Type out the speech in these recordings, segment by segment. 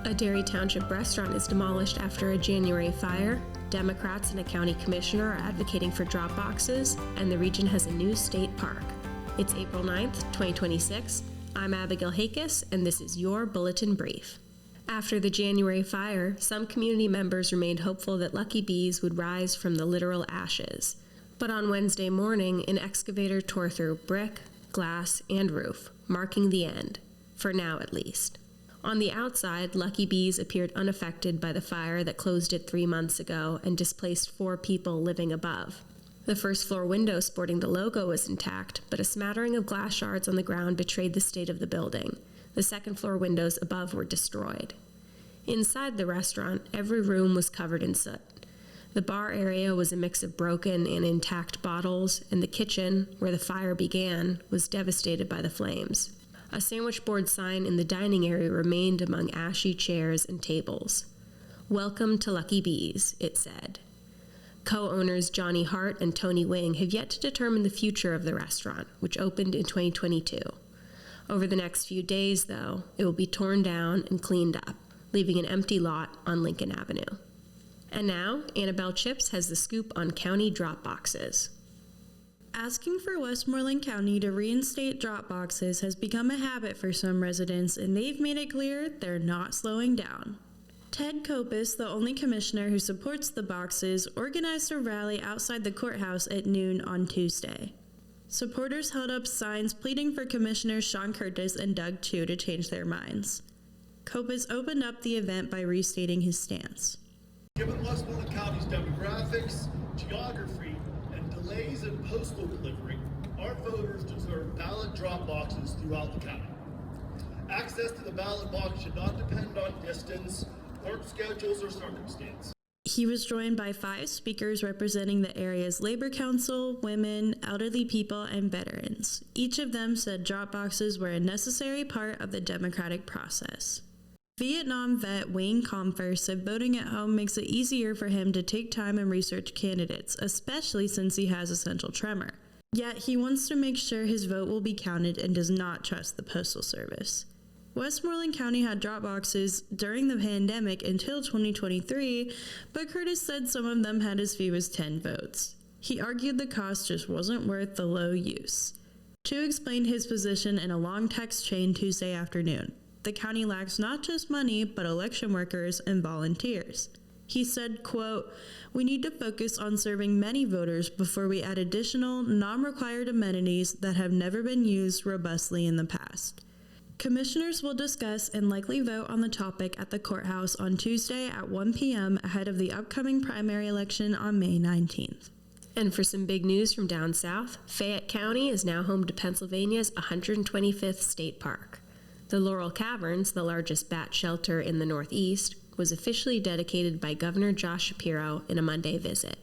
A Derry Township restaurant is demolished after a January fire. Democrats and a county commissioner are advocating for drop boxes, and the region has a new state park. It's April 9th, 2026. I'm Abigail Hakis, and this is your Bulletin Brief. After the January fire, some community members remained hopeful that Lucky Bees would rise from the literal ashes. But on Wednesday morning, an excavator tore through brick, glass, and roof, marking the end, for now at least. On the outside, Lucky Bees appeared unaffected by the fire that closed it 3 months ago and displaced 4 people living above. The first floor window sporting the logo was intact, but a smattering of glass shards on the ground betrayed the state of the building. The second floor windows above were destroyed. Inside the restaurant, every room was covered in soot. The bar area was a mix of broken and intact bottles, and the kitchen, where the fire began, was devastated by the flames. A sandwich board sign in the dining area remained among ashy chairs and tables. "Welcome to Lucky Bees," it said. Co-owners Johnny Hart and Tony Wing have yet to determine the future of the restaurant, which opened in 2022. Over the next few days, though, it will be torn down and cleaned up, leaving an empty lot on Lincoln Avenue. And now, Annabelle Chips has the scoop on county drop boxes. Asking for Westmoreland County to reinstate drop boxes has become a habit for some residents, and they've made it clear they're not slowing down. Ted Kopis, the only commissioner who supports the boxes, organized a rally outside the courthouse at noon on Tuesday. Supporters held up signs pleading for Commissioners Sean Curtis and Doug Chu to change their minds. Kopis opened up the event by restating his stance. Given Westmoreland County's demographics, geography, and delays in postal delivery, our voters deserve ballot drop boxes throughout the county. Access to the ballot box should not depend on distance, work schedules, or circumstance. He was joined by 5 speakers representing the area's labor council, women, elderly people, and veterans. Each of them said drop boxes were a necessary part of the democratic process. Vietnam vet Wayne Comfer said voting at home makes it easier for him to take time and research candidates, especially since he has essential tremor. Yet he wants to make sure his vote will be counted and does not trust the Postal Service. Westmoreland County had drop boxes during the pandemic until 2023, but Curtis said some of them had as few as 10 votes. He argued the cost just wasn't worth the low use. Chu explained his position in a long text chain Tuesday afternoon. The county lacks not just money, but election workers and volunteers. He said, quote, "We need to focus on serving many voters before we add additional, non-required amenities that have never been used robustly in the past." Commissioners will discuss and likely vote on the topic at the courthouse on Tuesday at 1 p.m. ahead of the upcoming primary election on May 19th. And for some big news from down south, Fayette County is now home to Pennsylvania's 125th state park. The Laurel Caverns, the largest bat shelter in the Northeast, was officially dedicated by Governor Josh Shapiro in a Monday visit.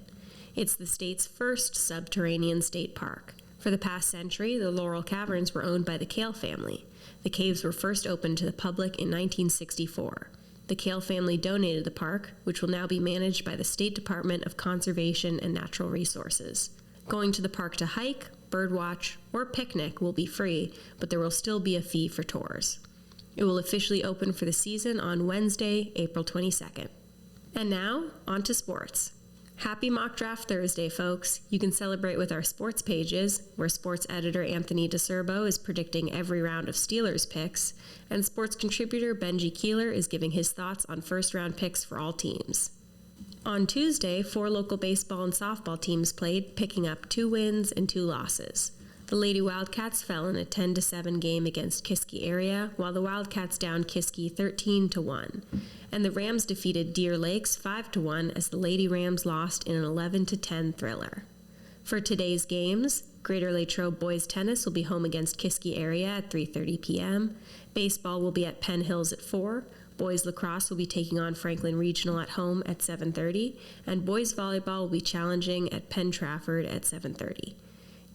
It's the state's first subterranean state park. For the past century, the Laurel Caverns were owned by the Kale family. The caves were first opened to the public in 1964. The Kale family donated the park, which will now be managed by the State Department of Conservation and Natural Resources. Going to the park to hike, birdwatch, or picnic will be free, but there will still be a fee for tours. It will officially open for the season on Wednesday, April 22nd. And now, on to sports. Happy Mock Draft Thursday, folks. You can celebrate with our sports pages, where sports editor Anthony DeSerbo is predicting every round of Steelers picks, and sports contributor Benji Keeler is giving his thoughts on first-round picks for all teams. On Tuesday, 4 local baseball and softball teams played, picking up 2 wins and 2 losses. The Lady Wildcats fell in a 10-7 game against Kiski area, while the Wildcats downed Kiski 13-1. And the Rams defeated Deer Lakes 5-1 as the Lady Rams lost in an 11-10 thriller. For today's games, Greater Latrobe boys tennis will be home against Kiski area at 3:30 p.m. Baseball will be at Penn Hills at 4. Boys lacrosse will be taking on Franklin Regional at home at 7:30, and boys volleyball will be challenging at Penn Trafford at 7:30.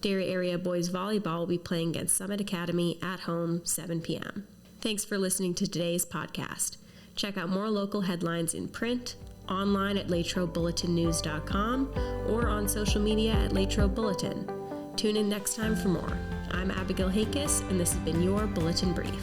Derry area boys volleyball will be playing against Summit Academy at home 7 p.m. Thanks for listening to today's podcast. Check out more local headlines in print, online at LatrobeBulletinNews.com, or on social media at Latrobe Bulletin. Tune in next time for more. I'm Abigail Hakis, and this has been your Bulletin Brief.